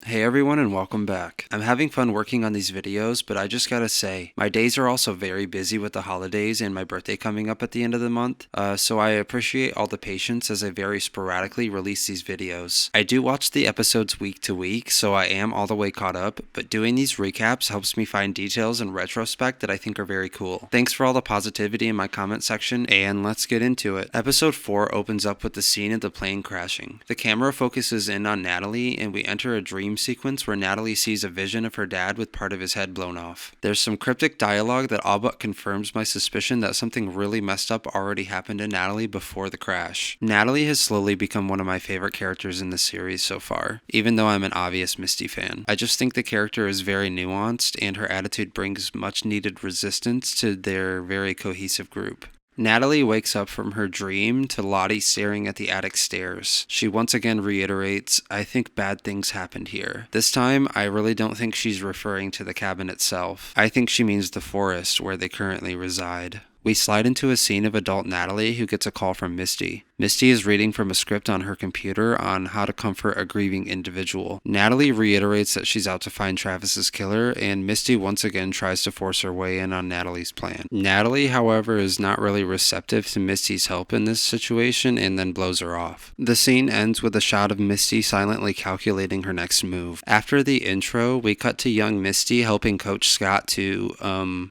Hey everyone and welcome back. I'm having fun working on these videos, but I just gotta say, my days are also very busy with the holidays and my birthday coming up at the end of the month, so I appreciate all the patience as I very sporadically release these videos. I do watch the episodes week to week, so I am all the way caught up, but doing these recaps helps me find details in retrospect that I think are very cool. Thanks for all the positivity in my comment section, and let's get into it. Episode 4 opens up with the scene of the plane crashing. The camera focuses in on Natalie, and we enter a dream sequence where Natalie sees a vision of her dad with part of his head blown off. There's some cryptic dialogue that all but confirms my suspicion that something really messed up already happened to Natalie before the crash. Natalie has slowly become one of my favorite characters in the series so far, even though I'm an obvious Misty fan. I just think the character is very nuanced and her attitude brings much needed resistance to their very cohesive group. Natalie wakes up from her dream to Lottie staring at the attic stairs. She once again reiterates, "I think bad things happened here." This time, I really don't think she's referring to the cabin itself. I think she means the forest where they currently reside. We slide into a scene of adult Natalie who gets a call from Misty. Misty is reading from a script on her computer on how to comfort a grieving individual. Natalie reiterates that she's out to find Travis's killer, and Misty once again tries to force her way in on Natalie's plan. Natalie, however, is not really receptive to Misty's help in this situation and then blows her off. The scene ends with a shot of Misty silently calculating her next move. After the intro, we cut to young Misty helping Coach Scott to,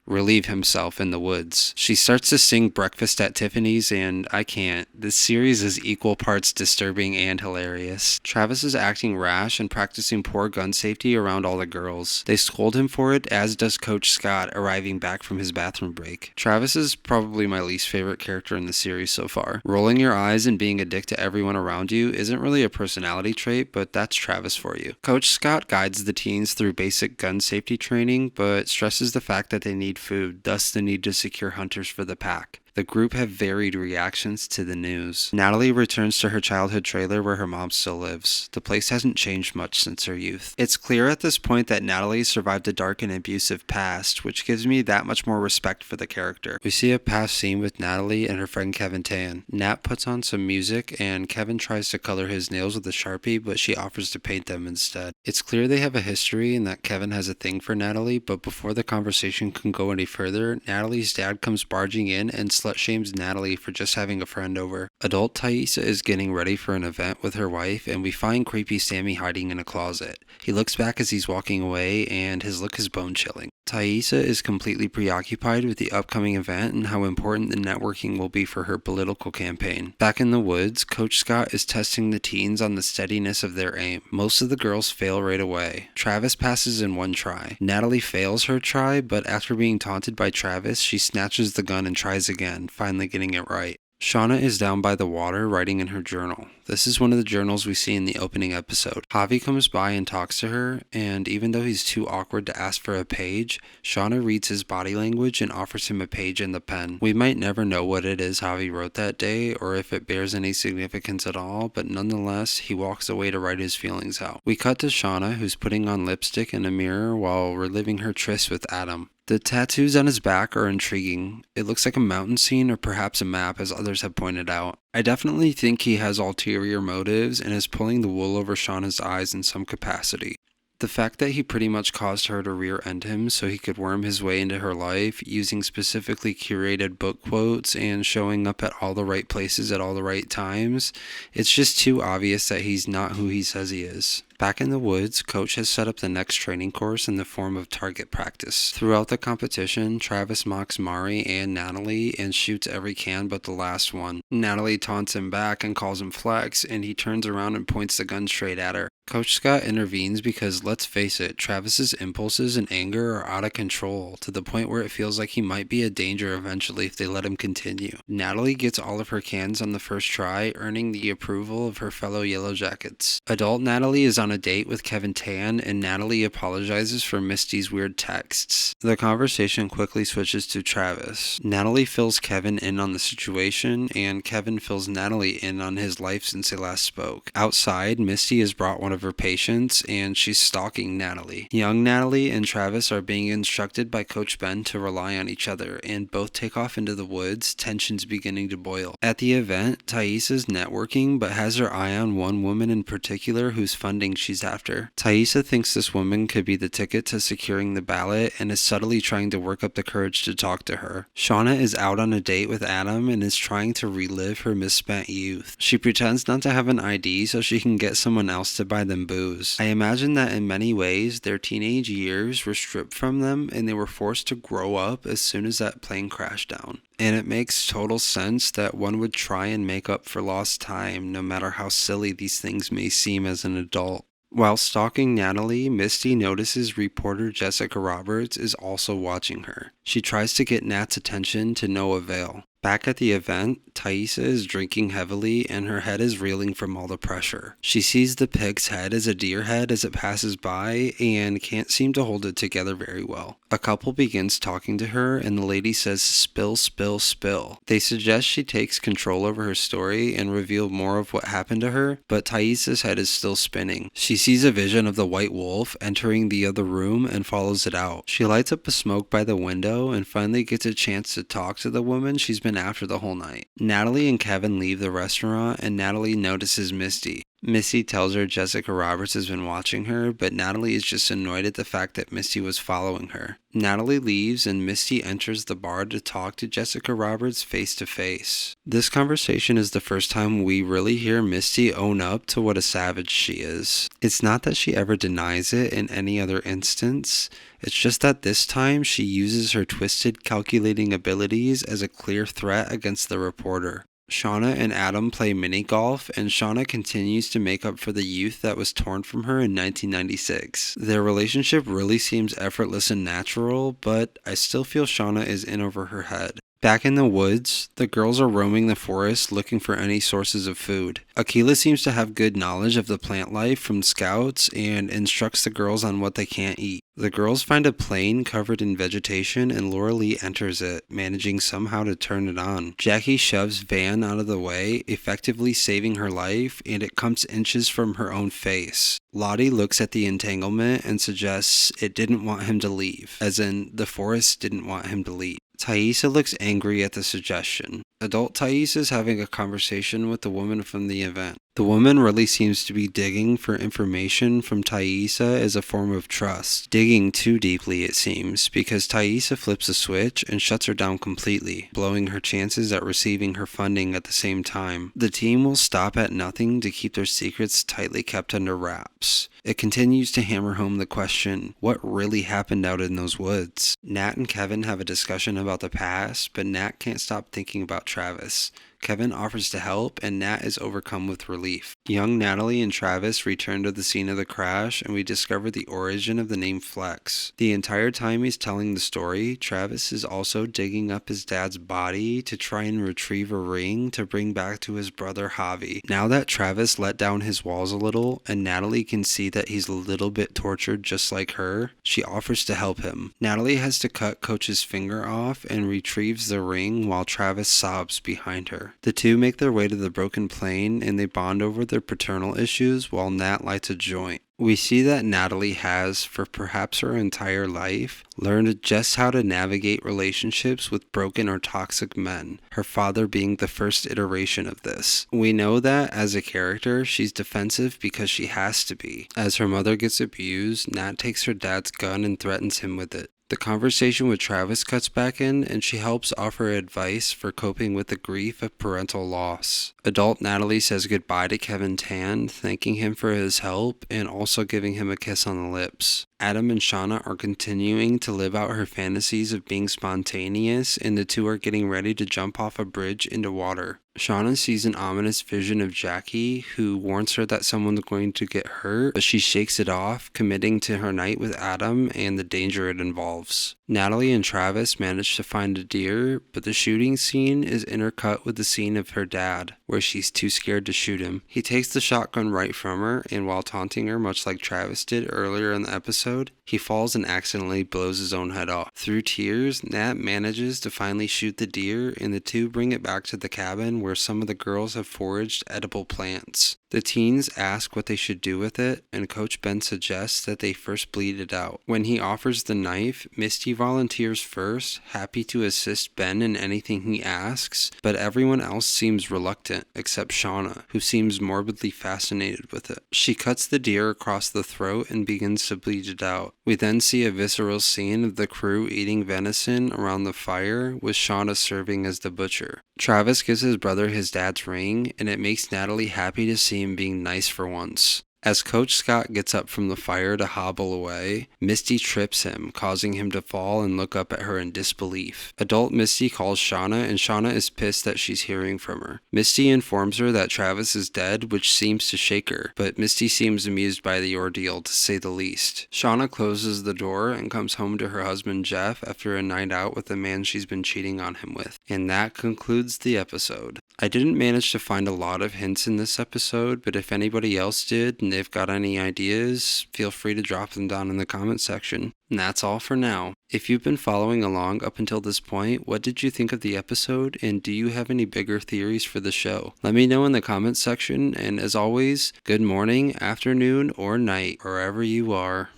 relieve himself in the woods. She starts to sing Breakfast at Tiffany's, and I can't. This series is equal parts disturbing and hilarious. Travis is acting rash and practicing poor gun safety around all the girls. They scold him for it, as does Coach Scott arriving back from his bathroom break. Travis is probably my least favorite character in the series so far. Rolling your eyes and being a dick to everyone around you isn't really a personality trait, but that's Travis for you. Coach Scott guides the teens through basic gun safety training, but stresses the fact that they need food, thus the need to secure hunters for the pack. The group have varied reactions to the news. Natalie returns to her childhood trailer where her mom still lives. The place hasn't changed much since her youth. It's clear at this point that Natalie survived a dark and abusive past, which gives me that much more respect for the character. We see a past scene with Natalie and her friend Kevin Tan. Nat puts on some music and Kevin tries to color his nails with a Sharpie, but she offers to paint them instead. It's clear they have a history and that Kevin has a thing for Natalie, but before the conversation can go any further, Natalie's dad comes barging in and shames Natalie for just having a friend over. Adult Taissa is getting ready for an event with her wife, and we find creepy Sammy hiding in a closet. He looks back as he's walking away, and his look is bone-chilling. Taissa is completely preoccupied with the upcoming event and how important the networking will be for her political campaign. Back in the woods, Coach Scott is testing the teens on the steadiness of their aim. Most of the girls fail right away. Travis passes in one try. Natalie fails her try, but after being taunted by Travis, she snatches the gun and tries again, finally getting it right. Shauna is down by the water writing in her journal. This is one of the journals we see in the opening episode. Javi comes by and talks to her, and even though he's too awkward to ask for a page, Shauna reads his body language and offers him a page and the pen. We might never know what it is Javi wrote that day, or if it bears any significance at all, but nonetheless, he walks away to write his feelings out. We cut to Shauna, who's putting on lipstick in a mirror while reliving her tryst with Adam. The tattoos on his back are intriguing. It looks like a mountain scene or perhaps a map, as others have pointed out. I definitely think he has ulterior motives and is pulling the wool over Shauna's eyes in some capacity. The fact that he pretty much caused her to rear-end him so he could worm his way into her life, using specifically curated book quotes and showing up at all the right places at all the right times, it's just too obvious that he's not who he says he is. Back in the woods, Coach has set up the next training course in the form of target practice. Throughout the competition, Travis mocks Mari and Natalie and shoots every can but the last one. Natalie taunts him back and calls him Flex, and he turns around and points the gun straight at her. Coach Scott intervenes because, let's face it, Travis's impulses and anger are out of control, to the point where it feels like he might be a danger eventually if they let him continue. Natalie gets all of her cans on the first try, earning the approval of her fellow Yellowjackets. Adult Natalie is on a date with Kevin Tan, and Natalie apologizes for Misty's weird texts. The conversation quickly switches to Travis. Natalie fills Kevin in on the situation, and Kevin fills Natalie in on his life since they last spoke. Outside, Misty has brought one of of her patients, and she's stalking Natalie. Young Natalie and Travis are being instructed by Coach Ben to rely on each other, and both take off into the woods, tensions beginning to boil. At the event, Taissa's networking, but has her eye on one woman in particular whose funding she's after. Taissa thinks this woman could be the ticket to securing the ballot and is subtly trying to work up the courage to talk to her. Shauna is out on a date with Adam and is trying to relive her misspent youth. She pretends not to have an ID so she can get someone else to buy them booze. I imagine that in many ways, their teenage years were stripped from them and they were forced to grow up as soon as that plane crashed down. And it makes total sense that one would try and make up for lost time, no matter how silly these things may seem as an adult. While stalking Natalie, Misty notices reporter Jessica Roberts is also watching her. She tries to get Nat's attention to no avail. Back at the event, Taissa is drinking heavily and her head is reeling from all the pressure. She sees the pig's head as a deer head as it passes by and can't seem to hold it together very well. A couple begins talking to her and the lady says, "Spill, spill, spill." They suggest she takes control over her story and reveal more of what happened to her, but Taissa's head is still spinning. She sees a vision of the white wolf entering the other room and follows it out. She lights up a smoke by the window and finally gets a chance to talk to the woman she's been after the whole night. Natalie and Kevin leave the restaurant and Natalie notices Misty. Misty tells her Jessica Roberts has been watching her, but Natalie is just annoyed at the fact that Misty was following her. Natalie leaves and Misty enters the bar to talk to Jessica Roberts face to face. This conversation is the first time we really hear Misty own up to what a savage she is. It's not that she ever denies it in any other instance, it's just that this time she uses her twisted, calculating abilities as a clear threat against the reporter. Shauna and Adam play mini golf, and Shauna continues to make up for the youth that was torn from her in 1996. Their relationship really seems effortless and natural, but I still feel Shauna is in over her head. Back in the woods, the girls are roaming the forest looking for any sources of food. Akila seems to have good knowledge of the plant life from scouts and instructs the girls on what they can't eat. The girls find a plane covered in vegetation and Laura Lee enters it, managing somehow to turn it on. Jackie shoves Van out of the way, effectively saving her life, and it comes inches from her own face. Lottie looks at the entanglement and suggests it didn't want him to leave, as in the forest didn't want him to leave. Taissa looks angry at the suggestion. Adult Taissa is having a conversation with the woman from the event. The woman really seems to be digging for information from Taissa as a form of trust. Digging too deeply, it seems, because Taissa flips a switch and shuts her down completely, blowing her chances at receiving her funding at the same time. The team will stop at nothing to keep their secrets tightly kept under wraps. It continues to hammer home the question, what really happened out in those woods? Nat and Kevin have a discussion about the past, but Nat can't stop thinking about Travis. Kevin offers to help, and Nat is overcome with relief. Young Natalie and Travis return to the scene of the crash, and we discover the origin of the name Flex. The entire time he's telling the story, Travis is also digging up his dad's body to try and retrieve a ring to bring back to his brother Javi. Now that Travis let down his walls a little, and Natalie can see that he's a little bit tortured just like her, she offers to help him. Natalie has to cut Coach's finger off and retrieves the ring while Travis sobs behind her. The two make their way to the broken plane and they bond over their paternal issues while Nat lights a joint. We see that Natalie has, for perhaps her entire life, learned just how to navigate relationships with broken or toxic men, her father being the first iteration of this. We know that, as a character, she's defensive because she has to be. As her mother gets abused, Nat takes her dad's gun and threatens him with it. The conversation with Travis cuts back in, and she helps offer advice for coping with the grief of parental loss. Adult Natalie says goodbye to Kevin Tan, thanking him for his help and also giving him a kiss on the lips. Adam and Shauna are continuing to live out her fantasies of being spontaneous, and the two are getting ready to jump off a bridge into water. Shauna sees an ominous vision of Jackie, who warns her that someone's going to get hurt, but she shakes it off, committing to her night with Adam and the danger it involves. Natalie and Travis manage to find a deer, but the shooting scene is intercut with the scene of her dad, where she's too scared to shoot him. He takes the shotgun right from her, and while taunting her much like Travis did earlier in the episode, he falls and accidentally blows his own head off. Through tears, Nat manages to finally shoot the deer, and the two bring it back to the cabin where some of the girls have foraged edible plants. The teens ask what they should do with it, and Coach Ben suggests that they first bleed it out. When he offers the knife, Misty volunteers first, happy to assist Ben in anything he asks, but everyone else seems reluctant, except Shauna, who seems morbidly fascinated with it. She cuts the deer across the throat and begins to bleed it out. We then see a visceral scene of the crew eating venison around the fire, with Shauna serving as the butcher. Travis gives his brother his dad's ring, and it makes Natalie happy to see him being nice for once. As Coach Scott gets up from the fire to hobble away, Misty trips him, causing him to fall and look up at her in disbelief. Adult Misty calls Shauna, and Shauna is pissed that she's hearing from her. Misty informs her that Travis is dead, which seems to shake her, but Misty seems amused by the ordeal, to say the least. Shauna closes the door and comes home to her husband Jeff after a night out with the man she's been cheating on him with. And that concludes the episode. I didn't manage to find a lot of hints in this episode, but if anybody else did and they've got any ideas, feel free to drop them down in the comment section. And that's all for now. If you've been following along up until this point, what did you think of the episode, and do you have any bigger theories for the show? Let me know in the comments section, and as always, good morning, afternoon, or night, wherever you are.